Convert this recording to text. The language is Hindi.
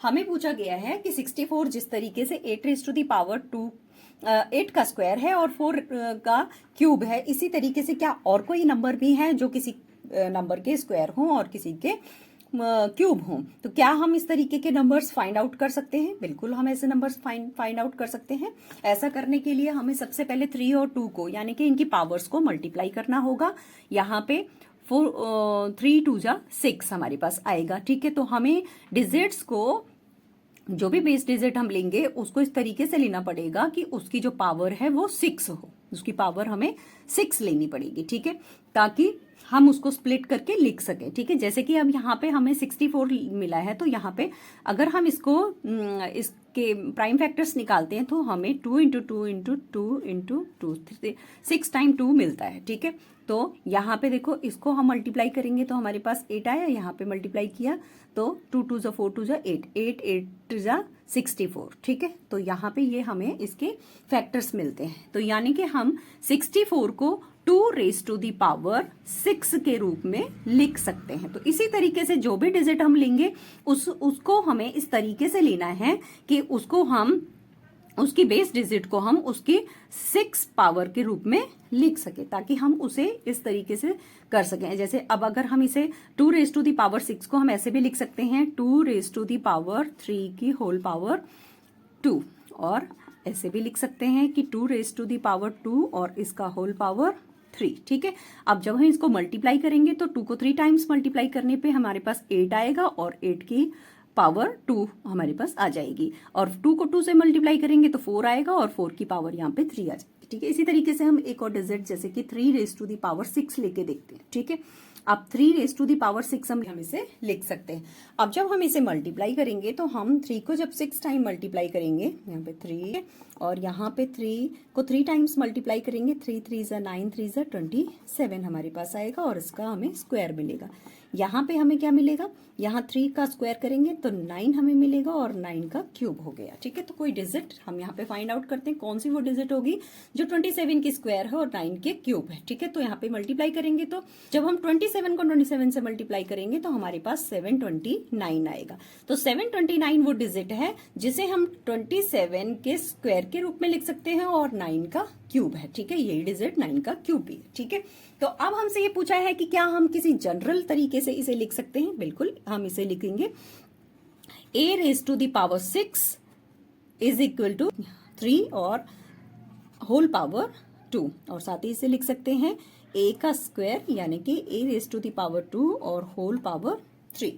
हमें पूछा गया है कि 64 जिस तरीके से 8 रेज टू दी पावर 2 8 का स्क्वायर है और 4 का क्यूब है, इसी तरीके से क्या और कोई नंबर भी है जो किसी नंबर के स्क्वायर हों और किसी के क्यूब हों, तो क्या हम इस तरीके के नंबर्स फाइंड आउट कर सकते हैं? बिल्कुल हम ऐसे नंबर्स फाइंड आउट कर सकते हैं। ऐसा करने के लिए हमें सबसे पहले 3 और 2 को यानी कि इनकी पावर्स को मल्टीप्लाई करना होगा। यहाँ पे 3 2 जा 6 हमारे पास आएगा। ठीक है, तो हमें डिजिट्स को, जो भी बेस डिजिट हम लेंगे उसको इस तरीके से लेना पड़ेगा कि उसकी जो पावर है वो 6 हो, उसकी पावर हमें 6 लेनी पड़ेगी। ठीक है, ताकि हम उसको स्प्लिट करके लिख सके। ठीक है, जैसे कि अब यहाँ पे हमें 64 मिला है, तो यहाँ पे अगर हम इसको इसके प्राइम फैक्टर्स निकालते हैं तो हमें 2 इंटू 2 इंटू 2 इंटू 2 6 टाइम 2 मिलता है। ठीक है, तो यहाँ पे देखो इसको हम मल्टीप्लाई करेंगे तो हमारे पास 8 आया, यहाँ पे मल्टीप्लाई किया तो 2 2 जा 4 2 जा 8 8 8 जा 64। ठीक है, तो यहाँ पे ये हमें इसके फैक्टर्स मिलते हैं। तो यानी कि हम 64 को 2 रेज टू दी पावर 6 के रूप में लिख सकते हैं। तो इसी तरीके से जो भी डिजिट हम लेंगे उसको हमें इस तरीके से लेना है कि उसको हम उसकी बेस डिजिट को हम उसकी 6 पावर के रूप में लिख सके, ताकि हम उसे इस तरीके से कर सकें। जैसे अब अगर हम इसे 2 रेज टू दी पावर 6 को हम ऐसे भी लिख सकते हैं 2 रेज टू दी पावर 3 की होल पावर 2, और ऐसे भी लिख सकते हैं कि 2 रेज टू दी पावर 2 और इसका होल पावर 3। ठीक है, अब जब हम इसको मल्टीप्लाई करेंगे तो 2 को 3 टाइम्स मल्टीप्लाई करने पे हमारे पास 8 आएगा और 8 की पावर 2 हमारे पास आ जाएगी, और 2 को 2 से मल्टीप्लाई करेंगे तो 4 आएगा और 4 की पावर यहाँ पे 3 आ जाएगी। ठीक है, इसी तरीके से हम एक और डिजिट जैसे कि 3 रेज टू दी पावर 6 लेके देखते हैं। ठीक है, अब 3 रेज टू दी पावर 6 हम इसे लिख सकते हैं। अब जब हम इसे मल्टीप्लाई करेंगे तो हम 3 को जब 6 टाइम मल्टीप्लाई करेंगे, यहाँ पे 3 और यहाँ पे 3 को 3 टाइम्स मल्टीप्लाई करेंगे, 3 3 जा 9 3 जा 27 हमारे पास आएगा और इसका हमें स्क्वायर मिलेगा। यहाँ पे हमें क्या मिलेगा, यहाँ 3 का स्क्वायर करेंगे तो 9 हमें मिलेगा और 9 का क्यूब हो गया। ठीक है, तो कोई डिजिट हम यहाँ पे फाइंड आउट करते हैं, कौन सी वो डिजिट होगी जो 27 की स्क्वायर है और 9 के क्यूब है। ठीक है, तो यहाँ पे मल्टीप्लाई करेंगे तो जब हम 27 को 27 से मल्टीप्लाई करेंगे तो हमारे पास 729 आएगा। तो 729 वो डिजिट है जिसे हम 27 के स्क्वायर के रूप में लिख सकते हैं और 9 का क्यूब है। ठीक है, यही डिजिट 9 का क्यूब भी है। ठीक है, तो अब हमसे ये पूछा है कि क्या हम किसी जनरल तरीके से इसे लिख सकते हैं? बिल्कुल, हम इसे लिखेंगे a raise to the power 6 is equal to 3 और होल पावर 2, और साथ ही इसे लिख सकते हैं a का स्क्वायर यानी कि a raise to the power 2 और होल पावर 3।